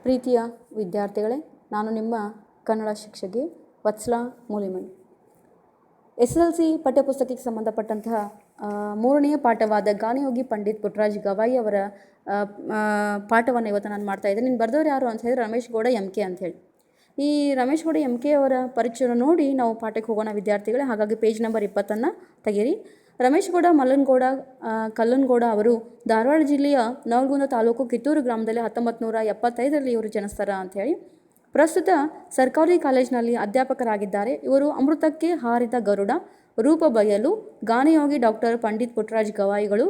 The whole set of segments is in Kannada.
ಪ್ರೀತಿಯ ವಿದ್ಯಾರ್ಥಿಗಳೇ, ನಾನು ನಿಮ್ಮ ಕನ್ನಡ ಶಿಕ್ಷಕಿ ವತ್ಸಲಾ ಮೂಲಿಮನಿ. SSLC ಪಠ್ಯಪುಸ್ತಕಕ್ಕೆ ಸಂಬಂಧಪಟ್ಟಂತಹ ಮೂರನೆಯ ಪಾಠವಾದ ಗಾನಯೋಗಿ ಪಂಡಿತ್ ಪುಟ್ಟರಾಜ ಗವಾಯಿ ಅವರ ಪಾಠವನ್ನು ಇವತ್ತು ನಾನು ಮಾಡ್ತಾ ಇದ್ದೇನೆ. ನೀನು ಬರೆದವ್ರು ಯಾರು ಅಂತ ಹೇಳಿದ್ರೆ ರಮೇಶ್ ಗೌಡ MK ಅಂಥೇಳಿ. ಈ ರಮೇಶ್ ಗೌಡ MK ಅವರ ಪರಿಚಯವನ್ನು ನೋಡಿ ನಾವು ಪಾಠಕ್ಕೆ ಹೋಗೋಣ ವಿದ್ಯಾರ್ಥಿಗಳೇ. ಹಾಗಾಗಿ ಪೇಜ್ ನಂಬರ್ 20 ತೆಗೀರಿ. ರಮೇಶ್ ಗೌಡ ಮಲ್ಲನಗೌಡ ಕಲ್ಲನಗೌಡ ಅವರು ಧಾರವಾಡ ಜಿಲ್ಲೆಯ ನವಲಗುಂದ ತಾಲೂಕು ಕಿತ್ತೂರು ಗ್ರಾಮದಲ್ಲಿ 1975ರಲ್ಲಿ ಇವರು ಜನಿಸ್ತಾರ ಅಂಥೇಳಿ. ಪ್ರಸ್ತುತ ಸರ್ಕಾರಿ ಕಾಲೇಜಿನಲ್ಲಿ ಅಧ್ಯಾಪಕರಾಗಿದ್ದಾರೆ. ಇವರು ಅಮೃತಕ್ಕೆ ಹಾರಿದ ಗರುಡ, ರೂಪ ಬಯಲು, ಗಾನಯೋಗಿ ಡಾಕ್ಟರ್ ಪಂಡಿತ್ ಪುಟ್ಟರಾಜ ಗವಾಯಿಗಳು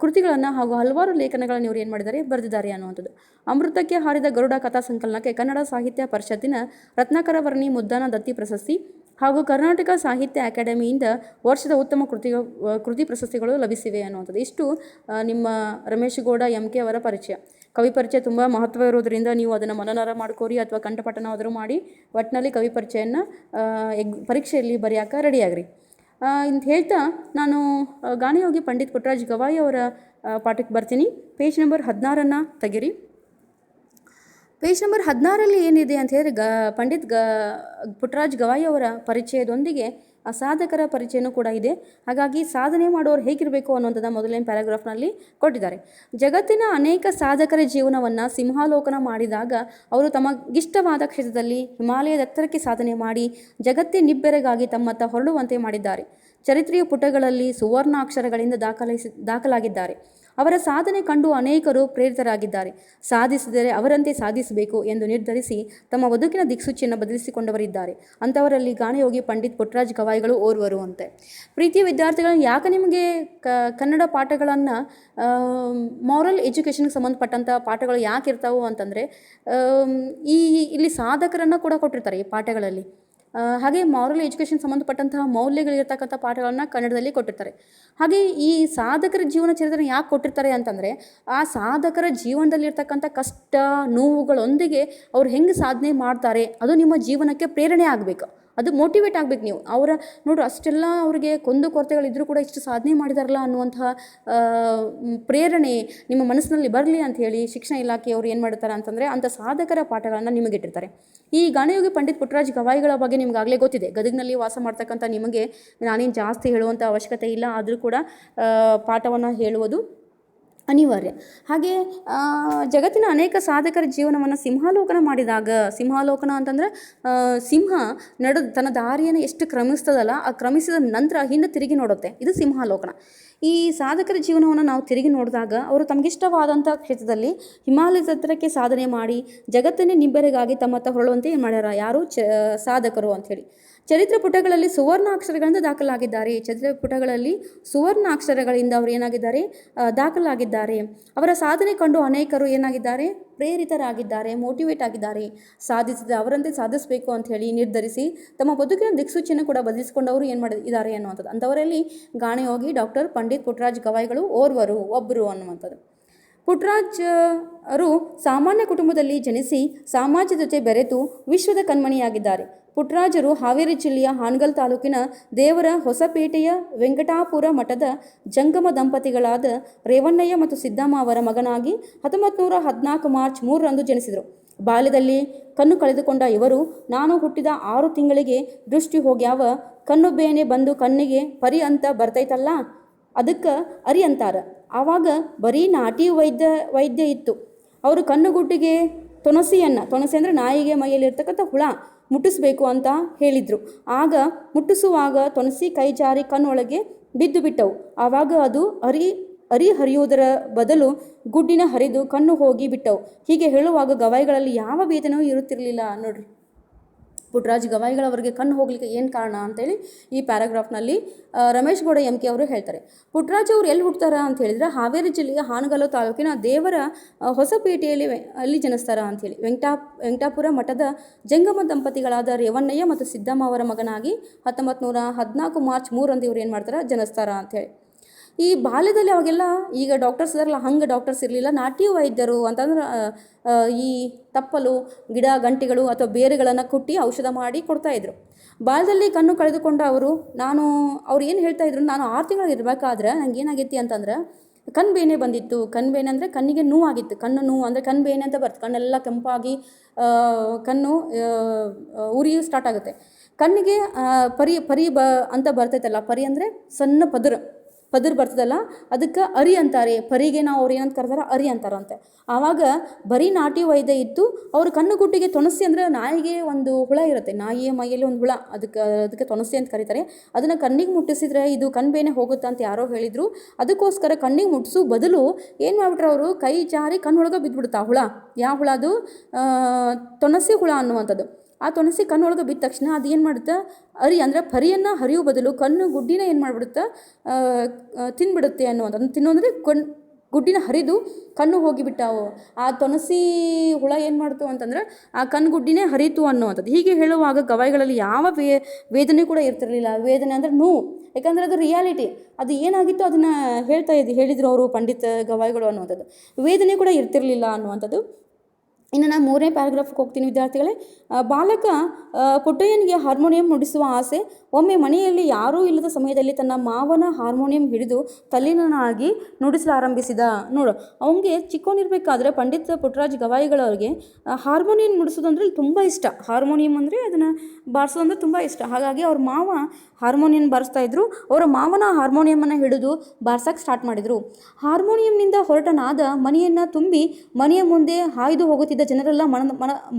ಕೃತಿಗಳನ್ನು ಹಾಗೂ ಹಲವಾರು ಲೇಖನಗಳನ್ನು ಇವರು ಏನು ಮಾಡಿದ್ದಾರೆ, ಬರೆದಿದ್ದಾರೆ ಅನ್ನುವಂಥದ್ದು. ಅಮೃತಕ್ಕೆ ಹಾರಿದ ಗರುಡ ಕಥಾ ಸಂಕಲನಕ್ಕೆ ಕನ್ನಡ ಸಾಹಿತ್ಯ ಪರಿಷತ್ತಿನ ರತ್ನಾಕರ ವರ್ಣಿ ಮುದ್ದಾನ ದತ್ತಿ ಪ್ರಶಸ್ತಿ ಹಾಗೂ ಕರ್ನಾಟಕ ಸಾಹಿತ್ಯ ಅಕಾಡೆಮಿಯಿಂದ ವರ್ಷದ ಉತ್ತಮ ಕೃತಿ ಪ್ರಶಸ್ತಿಗಳು ಲಭಿಸಿವೆ ಅನ್ನುವಂಥದ್ದು. ಇಷ್ಟು ನಿಮ್ಮ ರಮೇಶ್ ಗೌಡ MK ಅವರ ಪರಿಚಯ. ಕವಿ ಪರಿಚಯ ತುಂಬ ಮಹತ್ವ ಇರೋದರಿಂದ ನೀವು ಅದನ್ನು ಮನನಾರ ಮಾಡ್ಕೋರಿ ಅಥವಾ ಕಂಠಪಠನಾದರೂ ಮಾಡಿ ಒಟ್ಟಿನಲ್ಲಿ ಕವಿ ಪರಿಚಯನ ಪರೀಕ್ಷೆಯಲ್ಲಿ ಬರೆಯೋಕೆ ರೆಡಿಯಾಗ್ರಿ ಅಂತ ಹೇಳ್ತಾ ನಾನು ಗಾನಯೋಗಿ ಪಂಡಿತ್ ಪುಟ್ಟರಾಜ ಗವಾಯಿ ಅವರ ಪಾಠಕ್ಕೆ ಬರ್ತೀನಿ. ಪೇಜ್ ನಂಬರ್ 16 ತೆಗಿರಿ. ಪೇಜ್ ನಂಬರ್ 16ರಲ್ಲಿ ಏನಿದೆ ಅಂತ ಹೇಳಿದ್ರೆ ಪಂಡಿತ್ ಪುಟ್ಟರಾಜ ಗವಾಯಿ ಅವರ ಪರಿಚಯದೊಂದಿಗೆ ಸಾಧಕರ ಪರಿಚಯನೂ ಕೂಡ ಇದೆ. ಹಾಗಾಗಿ ಸಾಧನೆ ಮಾಡೋರು ಹೇಗಿರಬೇಕು ಅನ್ನೋಂಥದ್ದು ಮೊದಲನೇ ಪ್ಯಾರಾಗ್ರಾಫ್ನಲ್ಲಿ ಕೊಟ್ಟಿದ್ದಾರೆ. ಜಗತ್ತಿನ ಅನೇಕ ಸಾಧಕರ ಜೀವನವನ್ನು ಸಿಂಹಾಲೋಕನ ಮಾಡಿದಾಗ ಅವರು ತಮಗಿಷ್ಟವಾದ ಕ್ಷೇತ್ರದಲ್ಲಿ ಹಿಮಾಲಯದ ಎತ್ತರಕ್ಕೆ ಸಾಧನೆ ಮಾಡಿ ಜಗತ್ತೇ ನಿಬ್ಬೆರಗಾಗಿ ತಮ್ಮತ್ತ ಹೊರಡುವಂತೆ ಮಾಡಿದ್ದಾರೆ. ಚರಿತ್ರೆಯ ಪುಟಗಳಲ್ಲಿ ಸುವರ್ಣಾಕ್ಷರಗಳಿಂದ ದಾಖಲಾಗಿದ್ದಾರೆ. ಅವರ ಸಾಧನೆ ಕಂಡು ಅನೇಕರು ಪ್ರೇರಿತರಾಗಿದ್ದಾರೆ. ಸಾಧಿಸಿದರೆ ಅವರಂತೆ ಸಾಧಿಸಬೇಕು ಎಂದು ನಿರ್ಧರಿಸಿ ತಮ್ಮ ಬದುಕಿನ ದಿಕ್ಸೂಚಿಯನ್ನು ಬದಲಿಸಿಕೊಂಡವರಿದ್ದಾರೆ. ಅಂಥವರಲ್ಲಿ ಗಾನಯೋಗಿ ಪಂಡಿತ್ ಪುಟ್ಟರಾಜ ಗವಾಯಿಗಳು ಓರ್ವರು ಅಂತೆ. ಪ್ರೀತಿಯ ವಿದ್ಯಾರ್ಥಿಗಳು, ಯಾಕೆ ನಿಮಗೆ ಕನ್ನಡ ಪಾಠಗಳನ್ನು ಮಾರಲ್ ಎಜುಕೇಷನ್ಗೆ ಸಂಬಂಧಪಟ್ಟಂಥ ಪಾಠಗಳು ಯಾಕೆ ಇರ್ತಾವೆ ಅಂತಂದರೆ, ಇಲ್ಲಿ ಸಾಧಕರನ್ನು ಕೂಡ ಕೊಟ್ಟಿರ್ತಾರೆ ಈ ಪಾಠಗಳಲ್ಲಿ. ಹಾಗೆ ಮಾರಲ್ ಎಜುಕೇಷನ್ ಸಂಬಂಧಪಟ್ಟಂತಹ ಮೌಲ್ಯಗಳಿರ್ತಕ್ಕಂಥ ಪಾಠಗಳನ್ನು ಕನ್ನಡದಲ್ಲಿ ಕೊಟ್ಟಿರ್ತಾರೆ. ಹಾಗೆ ಈ ಸಾಧಕರ ಜೀವನ ಚರಿತ್ರೆ ಯಾಕೆ ಕೊಟ್ಟಿರ್ತಾರೆ ಅಂತಂದರೆ, ಆ ಸಾಧಕರ ಜೀವನದಲ್ಲಿರ್ತಕ್ಕಂಥ ಕಷ್ಟ ನೋವುಗಳೊಂದಿಗೆ ಅವ್ರು ಹೆಂಗೆ ಸಾಧನೆ ಮಾಡ್ತಾರೆ ಅದು ನಿಮ್ಮ ಜೀವನಕ್ಕೆ ಪ್ರೇರಣೆ ಆಗಬೇಕು, ಅದು ಮೋಟಿವೇಟ್ ಆಗಬೇಕು. ನೀವು ಅವರ ನೋಡ್ರಿ ಅಷ್ಟೆಲ್ಲ ಅವ್ರಿಗೆ ಕೊರತೆಗಳಿದ್ರೂ ಕೂಡ ಇಷ್ಟು ಸಾಧನೆ ಮಾಡಿದಾರಲ್ಲ ಅನ್ನುವಂತಹ ಪ್ರೇರಣೆ ನಿಮ್ಮ ಮನಸ್ಸಿನಲ್ಲಿ ಬರಲಿ ಅಂಥೇಳಿ ಶಿಕ್ಷಣ ಇಲಾಖೆಯವರು ಏನು ಮಾಡ್ತಾರೆ ಅಂತಂದರೆ ಅಂಥ ಸಾಧಕರ ಪಾಠಗಳನ್ನು ನಿಮಗಿಟ್ಟಿರ್ತಾರೆ. ಈ ಗಾನಯೋಗಿ ಪಂಡಿತ್ ಪುಟ್ಟರಾಜ ಗವಾಯಿಗಳ ಬಗ್ಗೆ ನಿಮ್ಗಾಗಲೇ ಗೊತ್ತಿದೆ. ಗದಗಿನಲ್ಲಿ ವಾಸ ಮಾಡ್ತಕ್ಕಂಥ ನಿಮಗೆ ನಾನೇನು ಜಾಸ್ತಿ ಹೇಳುವಂಥ ಅವಶ್ಯಕತೆ ಇಲ್ಲ, ಆದರೂ ಕೂಡ ಪಾಠವನ್ನು ಹೇಳುವುದು ಅನಿವಾರ್ಯ. ಹಾಗೆ ಜಗತ್ತಿನ ಅನೇಕ ಸಾಧಕರ ಜೀವನವನ್ನು ಸಿಂಹಾಲೋಕನ ಮಾಡಿದಾಗ, ಸಿಂಹಾಲೋಕನ ಅಂತಂದರೆ ಸಿಂಹ ತನ್ನ ದಾರಿಯನ್ನು ಎಷ್ಟು ಕ್ರಮಿಸ್ತದಲ್ಲ, ಆ ಕ್ರಮಿಸಿದ ನಂತರ ಹಿಂದೆ ತಿರುಗಿ ನೋಡುತ್ತೆ, ಇದು ಸಿಂಹಾಲೋಕನ. ಈ ಸಾಧಕರ ಜೀವನವನ್ನು ನಾವು ತಿರುಗಿ ನೋಡಿದಾಗ ಅವರು ತಮಗಿಷ್ಟವಾದಂಥ ಕ್ಷೇತ್ರದಲ್ಲಿ ಹಿಮಾಲಯದ ಎತ್ತರಕ್ಕೆ ಸಾಧನೆ ಮಾಡಿ ಜಗತ್ತನ್ನೇ ನಿಬ್ಬೆರಗಾಗಿ ತಮ್ಮತ್ತ ಹೊರಳುವಂತೆ ಏನು ಮಾಡ್ಯಾರ, ಯಾರು ಸಾಧಕರು ಅಂಥೇಳಿ. ಚರಿತ್ರೆ ಪುಟಗಳಲ್ಲಿ ಸುವರ್ಣಾಕ್ಷರಗಳಿಂದ ದಾಖಲಾಗಿದ್ದಾರೆ. ಚರಿತ್ರೆ ಪುಟಗಳಲ್ಲಿ ಸುವರ್ಣಾಕ್ಷರಗಳಿಂದ ಅವರು ಏನಾಗಿದ್ದಾರೆ, ದಾಖಲಾಗಿದ್ದಾರೆ. ಅವರ ಸಾಧನೆ ಕಂಡು ಅನೇಕರು ಏನಾಗಿದ್ದಾರೆ, ಪ್ರೇರಿತರಾಗಿದ್ದಾರೆ, ಮೋಟಿವೇಟ್ ಆಗಿದ್ದಾರೆ. ಸಾಧಿಸಿದ ಅವರಂತೆ ಸಾಧಿಸಬೇಕು ಅಂತ ಹೇಳಿ ನಿರ್ಧರಿಸಿ ತಮ್ಮ ಬದುಕಿನ ದಿಕ್ಸೂಚಿಯನ್ನು ಕೂಡ ಬದಲಿಸಿಕೊಂಡವರು ಏನು ಮಾಡಿದ್ದಾರೆ ಅನ್ನುವಂಥದ್ದು. ಅಂಥವರಲ್ಲಿ ಗಾನಯೋಗಿ ಡಾಕ್ಟರ್ ಪಂಡಿತ್ ಪುಟ್ಟರಾಜ ಗವಾಯಿಗಳು ಒಬ್ಬರು ಅನ್ನುವಂಥದ್ದು. ಪುಟ್ಟರಾಜರು ಸಾಮಾನ್ಯ ಕುಟುಂಬದಲ್ಲಿ ಜನಿಸಿ ಸಮಾಜದ ಜೊತೆ ಬೆರೆತು ವಿಶ್ವದ ಕಣ್ಮಣಿಯಾಗಿದ್ದಾರೆ. ಪುಟ್ಟರಾಜರು ಹಾವೇರಿ ಜಿಲ್ಲೆಯ ಹಾನಗಲ್ ತಾಲೂಕಿನ ದೇವರ ಹೊಸಪೇಟೆಯ ವೆಂಕಟಾಪುರ ಮಠದ ಜಂಗಮ ದಂಪತಿಗಳಾದ ರೇವಣ್ಣಯ್ಯ ಮತ್ತು ಸಿದ್ದಮ್ಮ ಅವರ ಮಗನಾಗಿ 1914 ಮಾರ್ಚ್ 3ರಂದು ಜನಿಸಿದರು. ಬಾಲ್ಯದಲ್ಲಿ ಕಣ್ಣು ಕಳೆದುಕೊಂಡ ಇವರು ನಾನು ಹುಟ್ಟಿದ 6 ತಿಂಗಳಿಗೆ ದೃಷ್ಟಿ ಹೋಗ್ಯಾವ, ಕಣ್ಣು ಬೇನೆ ಬಂದು ಕಣ್ಣಿಗೆ ಪರಿ ಅಂತ ಬರ್ತೈತಲ್ಲ ಅದಕ್ಕೆ ಅರಿ ಅಂತಾರ. ಆವಾಗ ಬರೀ ನಾಟಿ ವೈದ್ಯ ಇತ್ತು. ಅವರು ಕಣ್ಣುಗುಡ್ಡಿಗೆ ತೊಣಸಿ ಅಂದರೆ ನಾಯಿಗೆ ಮೈಯಲ್ಲಿರ್ತಕ್ಕಂಥ ಹುಳ ಮುಟ್ಟಿಸ್ಬೇಕು ಅಂತ ಹೇಳಿದರು. ಆಗ ಮುಟ್ಟಿಸುವಾಗ ತೊಣಸಿ ಕೈ ಜಾರಿ ಕಣ್ಣೊಳಗೆ ಬಿದ್ದು ಬಿಟ್ಟವು. ಆವಾಗ ಅದು ಹರಿಯುವುದರ ಬದಲು ಗುಡ್ಡಿನ ಹರಿದು ಕಣ್ಣು ಹೋಗಿ ಬಿಟ್ಟವು. ಹೀಗೆ ಹೇಳುವಾಗ ಗವಾಯಿಗಳಲ್ಲಿ ಯಾವ ವೇದನೆಯೂ ಇರುತ್ತಿರಲಿಲ್ಲ. ನೋಡ್ರಿ, ಪುಟ್ಟರಾಜ ಗವಾಯಿಗಳವರಿಗೆ ಕಣ್ಣು ಹೋಗ್ಲಿಕ್ಕೆ ಏನು ಕಾರಣ ಅಂತೇಳಿ ಈ ಪ್ಯಾರಾಗ್ರಾಫ್ನಲ್ಲಿ ರಮೇಶ್ ಗೌಡ MK ಅವರು ಹೇಳ್ತಾರೆ. ಪುಟ್ಟರಾಜ್ ಅವರು ಎಲ್ಲಿ ಹುಡ್ತಾರ ಅಂತ ಹೇಳಿದರೆ ಹಾವೇರಿ ಜಿಲ್ಲೆಯ ಹಾನಗಲ್ ತಾಲೂಕಿನ ದೇವರ ಹೊಸಪೇಟೆಯಲ್ಲಿ ಅಲ್ಲಿ ಜನಿಸ್ತಾರ ಅಂಥೇಳಿ. ವೆಂಕಟಾಪುರ ಮಠದ ಜಂಗಮ ದಂಪತಿಗಳಾದ ರೇವಣ್ಣಯ್ಯ ಮತ್ತು ಸಿದ್ದಮ್ಮ ಅವರ ಮಗನಾಗಿ 1914 ಮಾರ್ಚ್ 3ರಂದು ಇವರು ಏನು ಮಾಡ್ತಾರೆ, ಜನಿಸ್ತಾರ ಅಂಥೇಳಿ. ಈ ಬಾಲ್ಯದಲ್ಲಿ ಅವಾಗೆಲ್ಲ ಈಗ ಡಾಕ್ಟರ್ಸ್ ಇದಾರಲ್ಲ, ಹಂಗೆ ಡಾಕ್ಟರ್ಸ್ ಇರಲಿಲ್ಲ. ನಾಟಿ ವೈದ್ಯರು ಅಂತಂದ್ರೆ ಈ ತಪ್ಪಲು ಗಿಡ ಗಂಟಿಗಳು ಅಥವಾ ಬೇರುಗಳನ್ನು ಕುಟ್ಟಿ ಔಷಧ ಮಾಡಿ ಕೊಡ್ತಾಯಿದ್ರು. ಬಾಲ್ಯದಲ್ಲಿ ಕಣ್ಣು ಕಳೆದುಕೊಂಡ ಅವ್ರು ಏನು ಹೇಳ್ತಾಯಿದ್ರು, ನಾನು 6 ತಿಂಗಳು ಇರಬೇಕಾದ್ರೆ ನನಗೆ ಏನಾಗೈತಿ ಅಂತಂದ್ರೆ ಕಣ್ಬೇನೆ ಬಂದಿತ್ತು. ಕಣ್ಬೇನೆ ಅಂದರೆ ಕಣ್ಣಿಗೆ ನೋವಾಗಿತ್ತು. ಕಣ್ಣು ನೋವು ಅಂದರೆ ಕಣ್ಬೇನೆ ಅಂತ ಬರ್ತದೆ. ಕಣ್ಣೆಲ್ಲ ಕೆಂಪಾಗಿ ಕಣ್ಣು ಉರಿ ಸ್ಟಾರ್ಟ್ ಆಗುತ್ತೆ. ಕಣ್ಣಿಗೆ ಪರಿ ಪರಿ ಅಂತ ಬರ್ತೈತಲ್ಲ, ಪರಿ ಅಂದರೆ ಸಣ್ಣ ಪದರ್ ಬರ್ತದಲ್ಲ, ಅದಕ್ಕೆ ಅರಿ ಅಂತಾರೆ. ಪರಿಗೆ ನಾವು ಅವ್ರು ಏನಂತ ಕರ್ತಾರೆ, ಅರಿ ಅಂತಾರಂತೆ. ಆವಾಗ ಬರೀ ನಾಟಿ ವೈದ್ಯ ಇತ್ತು. ಅವ್ರ ಕಣ್ಣು ಗುಡ್ಡಿಗೆ ತೊಣಸಿ ಅಂದರೆ ನಾಯಿಗೆ ಒಂದು ಹುಳ ಇರುತ್ತೆ, ನಾಯಿಯ ಮೈಯಲ್ಲಿ ಒಂದು ಹುಳ, ಅದಕ್ಕೆ ತೊಣಸಿ ಅಂತ ಕರೀತಾರೆ. ಅದನ್ನು ಕಣ್ಣಿಗೆ ಮುಟ್ಟಿಸಿದ್ರೆ ಇದು ಕಣ್ಬೇನೆ ಹೋಗುತ್ತೆ ಅಂತ ಯಾರೋ ಹೇಳಿದರು. ಅದಕ್ಕೋಸ್ಕರ ಕಣ್ಣಿಗೆ ಮುಟ್ಟಿಸೋ ಬದಲು ಏನು ಮಾಡಿಬಿಟ್ರೆ ಅವರು, ಕೈ ಜಾರಿ ಕಣ್ಣೊಳಗೆ ಬಿದ್ದುಬಿಡುತ್ತೆ ಆ ಹುಳ. ಯಾವ ಹುಳ ಅದು? ತೊಣಸಿ ಹುಳ ಅನ್ನುವಂಥದ್ದು. ಆ ತೊಣಸಿ ಕಣ್ಣೊಳಗೆ ಬಿದ್ದ ತಕ್ಷಣ ಅದು ಏನು ಮಾಡುತ್ತೆ, ಅರಿ ಅಂದರೆ ಪರಿಯನ್ನು ಹರಿಯೋ ಬದಲು ಕಣ್ಣು ಗುಡ್ಡಿನ ಏನು ಮಾಡಿಬಿಡುತ್ತೆ, ತಿಂದ್ಬಿಡುತ್ತೆ ಅನ್ನುವಂಥದ್ದು. ತಿನ್ನೋಂದರೆ ಗುಡ್ಡಿನ ಹರಿದು ಕಣ್ಣು ಹೋಗಿಬಿಟ್ಟಾವು. ಆ ತೊಣಸಿ ಹುಳ ಏನು ಮಾಡ್ತು ಅಂತಂದರೆ ಆ ಕಣ್ಣು ಗುಡ್ಡಿನೇ ಹರಿತು ಅನ್ನುವಂಥದ್ದು. ಹೀಗೆ ಹೇಳುವಾಗ ಗವಾಯಿಗಳಲ್ಲಿ ಯಾವ ವೇದನೆ ಕೂಡ ಇರ್ತಿರಲಿಲ್ಲ. ವೇದನೆ ಅಂದರೆ ನೋವು, ಯಾಕಂದರೆ ಅದು ರಿಯಾಲಿಟಿ. ಅದು ಏನಾಗಿತ್ತು ಅದನ್ನು ಹೇಳಿದರು ಅವರು ಪಂಡಿತ ಗವಾಯಿಗಳು ಅನ್ನುವಂಥದ್ದು. ವೇದನೆ ಕೂಡ ಇರ್ತಿರಲಿಲ್ಲ ಅನ್ನುವಂಥದ್ದು. ಇನ್ನು ನಾನು 3ನೇ ಪ್ಯಾರಾಗ್ರಾಫ್ಗೆ ಹೋಗ್ತೀನಿ ವಿದ್ಯಾರ್ಥಿಗಳೇ. ಬಾಲಕ ಪುಟ್ಟಯ್ಯನಿಗೆ ಹಾರ್ಮೋನಿಯಂ ನುಡಿಸುವ ಆಸೆ. ಒಮ್ಮೆ ಮನೆಯಲ್ಲಿ ಯಾರೂ ಇಲ್ಲದ ಸಮಯದಲ್ಲಿ ತನ್ನ ಮಾವನ ಹಾರ್ಮೋನಿಯಂ ಹಿಡಿದು ತಲ್ಲೀನನಾಗಿ ನುಡಿಸಲಾರಂಭಿಸಿದ. ನೋಡು, ಅವನಿಗೆ ಚಿಕ್ಕವನಿರಬೇಕಾದ್ರೆ ಪಂಡಿತ ಪುಟ್ಟರಾಜ ಗವಾಯಿಗಳವ್ರಿಗೆ ಹಾರ್ಮೋನಿಯಂ ನುಡಿಸೋದಂದ್ರೆ ತುಂಬ ಇಷ್ಟ. ಹಾರ್ಮೋನಿಯಂ ಅಂದರೆ ಅದನ್ನು ಬಾರಿಸೋದಂದ್ರೆ ತುಂಬ ಇಷ್ಟ. ಹಾಗಾಗಿ ಅವ್ರ ಮಾವ ಹಾರ್ಮೋನಿಯಂ ಬಾರಿಸ್ತಾ ಇದ್ರು. ಅವರ ಮಾವನ ಹಾರ್ಮೋನಿಯಮನ್ನು ಹಿಡಿದು ಬಾರ್ಸಕ್ಕೆ ಸ್ಟಾರ್ಟ್ ಮಾಡಿದರು. ಹಾರ್ಮೋನಿಯಂನಿಂದ ಹೊರಟ ನಾದ ಮನೆಯನ್ನು ತುಂಬಿ ಮನೆಯ ಮುಂದೆ ಹಾಯ್ದು ಹೋಗುತ್ತಿದ್ದ ಜನರೆಲ್ಲ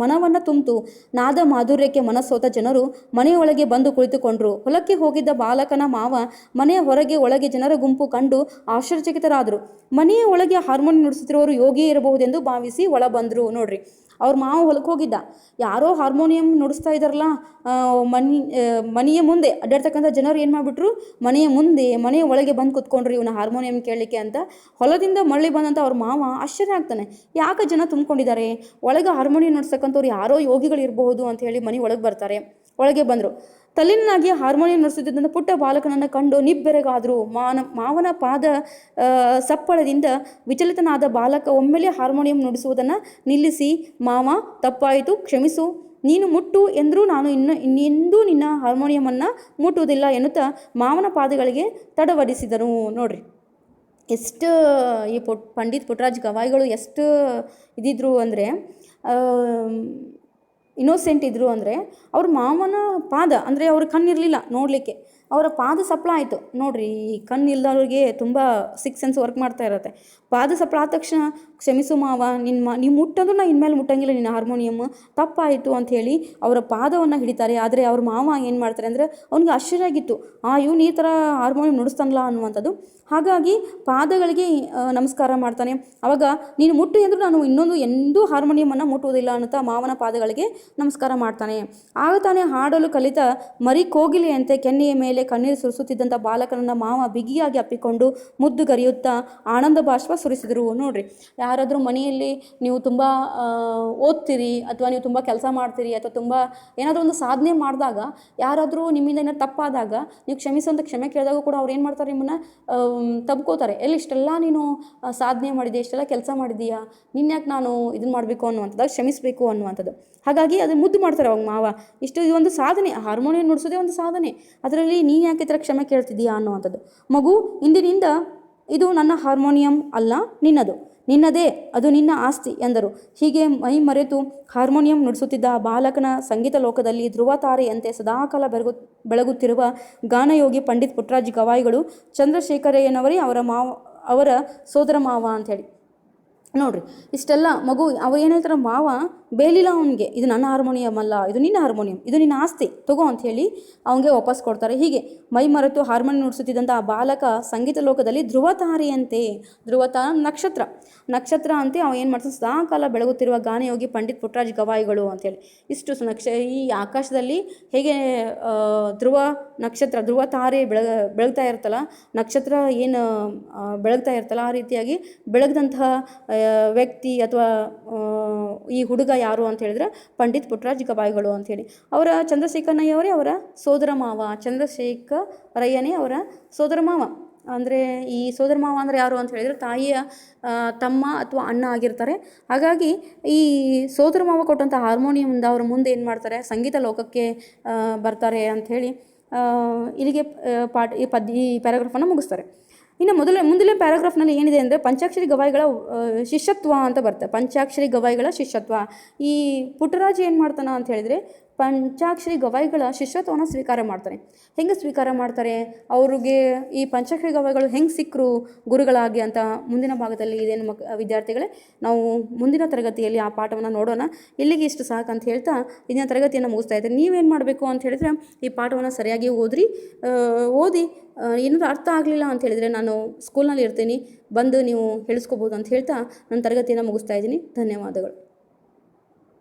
ಮನವನ್ನು ತುಂಬಿತು. ನಾದ ಮಾಧುರ್ಯಕ್ಕೆ ಮನಸ್ಸೋತ ಜನರು ಮನೆಯೊಳಗೆ ಬಂದು ಕುಳಿತುಕೊಂಡ್ರು. ಹೊಲಕ್ಕೆ ಹೋಗಿದ್ದ ಬಾಲಕನ ಮಾವ ಮನೆಯ ಹೊರಗೆ ಒಳಗೆ ಜನರ ಗುಂಪು ಕಂಡು ಆಶ್ಚರ್ಯಚಕಿತರಾದರು. ಮನೆಯ ಒಳಗೆ ಹಾರ್ಮೋನಿಯಂ ನುಡಿಸುತ್ತಿರುವವರು ಯೋಗಿಯೇ ಇರಬಹುದೆಂದು ಭಾವಿಸಿ ಒಳ ಬಂದರು. ನೋಡ್ರಿ, ಅವ್ರ ಮಾವ ಹೊಲಕ್ಕೆ ಹೋಗಿದ್ದ, ಯಾರೋ ಹಾರ್ಮೋನಿಯಂ ನುಡಿಸ್ತಾ ಇದ್ದಾರಲ್ಲ, ಮನೆಯ ಮುಂದೆ ಅಡ್ಡಾಡ್ತಕ್ಕಂಥ ಜನರು ಏನು ಮಾಡಿಬಿಟ್ರು, ಮನೆಯ ಒಳಗೆ ಬಂದು ಕುತ್ಕೊಂಡ್ರು ಇವನ ಹಾರ್ಮೋನಿಯಂ ಕೇಳಲಿಕ್ಕೆ ಅಂತ. ಹೊಲದಿಂದ ಮರಳಿ ಬಂದಂಥ ಅವ್ರ ಮಾವ ಆಶ್ಚರ್ಯ ಆಗ್ತಾನೆ. ಯಾಕೆ ಜನ ತುಂಬಿಕೊಂಡಿದ್ದಾರೆ, ಒಳಗೆ ಹಾರ್ಮೋನಿಯಂ ನುಡಿಸ್ತಕ್ಕಂಥವ್ರು ಯಾರೋ ಯೋಗಿಗಳು ಇರಬಹುದು ಅಂತ ಹೇಳಿ ಮನೆ ಒಳಗೆ ಬರ್ತಾರೆ. ಒಳಗೆ ಬಂದರು. ತಲ್ಲೀನಾಗಿ ಹಾರ್ಮೋನಿಯಂ ನುಡಿಸುತ್ತಿದ್ದಂಥ ಪುಟ್ಟ ಬಾಲಕನನ್ನು ಕಂಡು ನಿಬ್ಬೆರಗಾದರು. ಮಾವನ ಪಾದ ಸಪ್ಪಳದಿಂದ ವಿಚಲಿತನಾದ ಬಾಲಕ ಒಮ್ಮೆಲೆ ಹಾರ್ಮೋನಿಯಂ ನುಡಿಸುವುದನ್ನು ನಿಲ್ಲಿಸಿ, ಮಾವ ತಪ್ಪಾಯಿತು, ಕ್ಷಮಿಸು, ನೀನು ಮುಟ್ಟು ಎಂದರೂ ನಾನು ಇನ್ನೆಂದೂ ನಿನ್ನ ಹಾರ್ಮೋನಿಯಮನ್ನು ಮುಟ್ಟುವುದಿಲ್ಲ ಎನ್ನುತ್ತಾ ಮಾವನ ಪಾದಗಳಿಗೆ ತಡವಡಿಸಿದನು. ನೋಡ್ರಿ, ಎಷ್ಟು ಈ ಪಂಡಿತ್ ಪುಟ್ಟರಾಜ ಗವಾಯಿಗಳು ಎಷ್ಟು ಇದಿದ್ರು ಅಂದರೆ, ಇನ್ನೋಸೆಂಟ್ ಇದ್ದರು ಅಂದರೆ, ಅವ್ರ ಮಾವನ ಪಾದ ಅಂದರೆ ಅವ್ರ ಕಣ್ಣಿರಲಿಲ್ಲ ನೋಡಲಿಕ್ಕೆ, ಅವರ ಪಾದ ಸಪ್ಪಳ ಆಯಿತು. ನೋಡಿರಿ, ಈ ಕಣ್ಣಿಲ್ದವ್ರಿಗೆ ತುಂಬ ಸಿಕ್ಸ್ ಸೆನ್ಸ್ ವರ್ಕ್ ಮಾಡ್ತಾ ಇರುತ್ತೆ. ಪಾದ ಸಪ್ಪಳ ಆದ ತಕ್ಷಣ, ಕ್ಷಮಿಸು ಮಾವ, ನೀವು ಮುಟ್ಟಂದ್ರೂ ನಾನು ಇನ್ಮೇಲೆ ಮುಟ್ಟಂಗಿಲ್ಲ ನಿನ್ನ ಹಾರ್ಮೋನಿಯಮ್, ತಪ್ಪಾಯಿತು ಅಂಥೇಳಿ ಅವರ ಪಾದವನ್ನು ಹಿಡಿತಾರೆ. ಆದರೆ ಅವ್ರ ಮಾವ ಏನು ಮಾಡ್ತಾರೆ ಅಂದರೆ, ಅವ್ನಿಗೆ ಆಶ್ಚರ್ಯ ಆಗಿತ್ತು, ಇವನು ಈ ಥರ ಹಾರ್ಮೋನಿಯಂ ನುಡಿಸ್ತಾನಲ್ಲ ಅನ್ನುವಂಥದ್ದು. ಹಾಗಾಗಿ ಪಾದಗಳಿಗೆ ನಮಸ್ಕಾರ ಮಾಡ್ತಾನೆ. ಆವಾಗ ನೀನು ಮುಟ್ಟು ಎಂದರೂ ನಾನು ಎಂದೂ ಹಾರ್ಮೋನಿಯಮನ್ನು ಮುಟ್ಟುವುದಿಲ್ಲ ಅನ್ನುತ್ತಾ ಮಾವನ ಪಾದಗಳಿಗೆ ನಮಸ್ಕಾರ ಮಾಡ್ತಾನೆ. ಆಗ ತಾನೇ ಹಾಡಲು ಕಲಿತ ಮರಿ ಕೋಗಿಲೆಯಂತೆ ಕೆನ್ನೆಯ ಮೇಲೆ ಕಣ್ಣೀರು ಸುರಿಸುತ್ತಿದ್ದಂಥ ಬಾಲಕನನ್ನು ಮಾವ ಬಿಗಿಯಾಗಿ ಅಪ್ಪಿಕೊಂಡು ಮುದ್ದುಗರಿಯುತ್ತಾ ಆನಂದ ಬಾಷ್ಪ ಸುರಿಸಿದರು. ನೋಡ್ರಿ, ಯಾರಾದರೂ ಮನೆಯಲ್ಲಿ ನೀವು ತುಂಬ ಓದ್ತೀರಿ ಅಥವಾ ನೀವು ತುಂಬ ಕೆಲಸ ಮಾಡ್ತೀರಿ ಅಥವಾ ತುಂಬ ಏನಾದರೂ ಒಂದು ಸಾಧನೆ ಮಾಡಿದಾಗ, ಯಾರಾದರೂ ನಿಮ್ಮಿಂದ ಏನಾದ್ರು ತಪ್ಪಾದಾಗ ನೀವು ಕ್ಷಮಿಸುವಂಥ ಕ್ಷಮೆ ಕೇಳಿದಾಗ ಕೂಡ ಅವ್ರು ಏನು ಮಾಡ್ತಾರೆ, ನಿಮ್ಮನ್ನು ತಬ್ಕೋತಾರೆ. ಇಷ್ಟೆಲ್ಲ ನೀನು ಸಾಧನೆ ಮಾಡಿದೆಯಾ, ಇಷ್ಟೆಲ್ಲ ಕೆಲಸ ಮಾಡಿದೀಯಾ, ನಿನ್ಯಾಕೆ ನಾನು ಇದನ್ನು ಮಾಡಬೇಕು ಅನ್ನುವಂಥದ್ದು, ಕ್ಷಮಿಸಬೇಕು ಅನ್ನುವಂಥದ್ದು. ಹಾಗಾಗಿ ಅದು ಮುದ್ದು ಮಾಡ್ತಾರೆ ಅವಾಗ ಮಾವ. ಇದೊಂದು ಸಾಧನೆ, ಹಾರ್ಮೋನಿಯಂ ನುಡಿಸೋದೇ ಒಂದು ಸಾಧನೆ, ಅದರಲ್ಲಿ ನೀನು ಯಾಕೆ ಈ ಥರ ಕ್ಷಮೆ ಕೇಳ್ತಿದ್ದೀಯಾ ಅನ್ನುವಂಥದ್ದು. ಮಗು, ಇಂದಿನಿಂದ ಇದು ನನ್ನ ಹಾರ್ಮೋನಿಯಂ ಅಲ್ಲ, ನಿನ್ನದೇ, ಅದು ನಿನ್ನ ಆಸ್ತಿ ಎಂದರು. ಹೀಗೆ ಮೈ ಮರೆತು ಹಾರ್ಮೋನಿಯಂ ನುಡಿಸುತ್ತಿದ್ದ ಬಾಲಕನ ಸಂಗೀತ ಲೋಕದಲ್ಲಿ ಧ್ರುವ ತಾರೆಯಂತೆ ಸದಾಕಾಲ ಬೆಳಗುತ್ತಿರುವ ಗಾನಯೋಗಿ ಪಂಡಿತ್ ಪುಟ್ಟರಾಜ ಗವಾಯಿಗಳು ಚಂದ್ರಶೇಖರಯ್ಯನವರೇ ಅವರ ಸೋದರ ಮಾವ ಅಂಥೇಳಿ. ನೋಡ್ರಿ, ಇಷ್ಟೆಲ್ಲ ಮಗು ಅವ ಏನು ಹೇಳ್ತಾರೆ, ಮಾವ ಬೇಲಿಲ್ಲ ಅವನಿಗೆ, ಇದು ನನ್ನ ಹಾರ್ಮೋನಿಯಂ ಅಲ್ಲ, ಇದು ನಿನ್ನ ಹಾರ್ಮೋನಿಯಂ, ಇದು ನಿನ್ನ ಆಸ್ತಿ, ತಗೋ ಅಂಥೇಳಿ ಅವನಿಗೆ ವಾಪಸ್ ಕೊಡ್ತಾರೆ. ಹೀಗೆ ಮೈ ಮರೆತು ಹಾರ್ಮೋನಿಯಂ ನುಡಿಸುತ್ತಿದ್ದಂಥ ಆ ಬಾಲಕ ಸಂಗೀತ ಲೋಕದಲ್ಲಿ ಧ್ರುವ ತಾರೆಯಂತೆ, ನಕ್ಷತ್ರ ಅಂತೆ ಅವ ಏನು ಮಾಡ್ತಾನೆ, ಸದಾಕಾಲ ಬೆಳಗುತ್ತಿರುವ ಗಾನಯೋಗಿ ಪಂಡಿತ್ ಪುಟ್ಟರಾಜ ಗವಾಯಿಗಳು ಅಂಥೇಳಿ. ಇಷ್ಟು ಈ ಆಕಾಶದಲ್ಲಿ ಹೇಗೆ ಧ್ರುವ ತಾರೆ ಬೆಳಗ್ತಾ ಇರ್ತಲ್ಲ, ನಕ್ಷತ್ರ ಏನು ಬೆಳಗ್ತಾ ಇರ್ತಲ್ಲ, ಆ ರೀತಿಯಾಗಿ ಬೆಳಗ್ದಂತಹ ವ್ಯಕ್ತಿ ಅಥವಾ ಈ ಹುಡುಗ ಯಾರು ಅಂತ ಹೇಳಿದ್ರೆ ಪಂಡಿತ್ ಪುಟ್ಟರಾಜ ಗವಾಯಿಗಳು ಅಂಥೇಳಿ. ಅವರ ಚಂದ್ರಶೇಖರಯ್ಯವರೇ ಅವರ ಸೋದರ ಮಾವ, ಚಂದ್ರಶೇಖರಯ್ಯನೇ ಅವರ ಸೋದರ ಮಾವ. ಅಂದರೆ ಈ ಸೋದರ ಮಾವ ಅಂದರೆ ಯಾರು ಅಂತ ಹೇಳಿದರೆ ತಾಯಿಯ ತಮ್ಮ ಅಥವಾ ಅಣ್ಣ ಆಗಿರ್ತಾರೆ. ಹಾಗಾಗಿ ಈ ಸೋದರ ಮಾವ ಕೊಟ್ಟಂಥ ಹಾರ್ಮೋನಿಯಂದ ಅವರು ಮುಂದೆ ಏನು ಮಾಡ್ತಾರೆ, ಸಂಗೀತ ಲೋಕಕ್ಕೆ ಬರ್ತಾರೆ ಅಂಥೇಳಿ ಇಲ್ಲಿಗೆ ಈ ಪ್ಯಾರಾಗ್ರಾಫನ್ನು ಮುಗಿಸ್ತಾರೆ. ಇನ್ನು ಮುಂದಿನ ಪ್ಯಾರಾಗ್ರಾಫ್ನಲ್ಲಿ ಏನಿದೆ ಅಂದರೆ ಪಂಚಾಕ್ಷರಿ ಗವಾಯಿಗಳ ಶಿಷ್ಯತ್ವ ಅಂತ ಬರುತ್ತೆ. ಪಂಚಾಕ್ಷರಿ ಗವಾಯಿಗಳ ಶಿಷ್ಯತ್ವ. ಈ ಪುಟ್ಟರಾಜ ಏನು ಮಾಡ್ತಾನೆ ಅಂತ ಹೇಳಿದರೆ ಪಂಚಾಕ್ಷರಿ ಗವಾಯಿಗಳ ಶಿಷ್ಯತ್ವವನ್ನು ಸ್ವೀಕಾರ ಮಾಡ್ತಾನೆ. ಹೆಂಗೆ ಸ್ವೀಕಾರ ಮಾಡ್ತಾರೆ, ಅವ್ರಿಗೆ ಈ ಪಂಚಾಕ್ಷರಿ ಗವಾಯಿಗಳು ಹೆಂಗೆ ಸಿಕ್ಕರು ಗುರುಗಳಾಗಿ ಅಂತ ಮುಂದಿನ ಭಾಗದಲ್ಲಿ ಇದೇನು ವಿದ್ಯಾರ್ಥಿಗಳೇ, ನಾವು ಮುಂದಿನ ತರಗತಿಯಲ್ಲಿ ಆ ಪಾಠವನ್ನು ನೋಡೋಣ. ಇಲ್ಲಿಗೆ ಇಷ್ಟು ಸಾಕಂತ ಹೇಳ್ತಾ ಇಂದಿನ ತರಗತಿಯನ್ನು ಮುಗಿಸ್ತಾ ಇದ್ದೀನಿ. ನೀವೇನು ಮಾಡಬೇಕು ಅಂತ ಹೇಳಿದರೆ ಈ ಪಾಠವನ್ನು ಸರಿಯಾಗಿ ಓದಿ ಏನಾದರೂ ಅರ್ಥ ಆಗಲಿಲ್ಲ ಅಂತ ಹೇಳಿದರೆ ನಾನು ಸ್ಕೂಲ್ನಲ್ಲಿ ಇರ್ತೀನಿ, ಬಂದು ನೀವು ಹೇಳಿಸ್ಕೋಬೋದು ಅಂತ ಹೇಳ್ತಾ ನನ್ನ ತರಗತಿಯನ್ನು ಮುಗಿಸ್ತಾ ಇದ್ದೀನಿ. ಧನ್ಯವಾದಗಳು.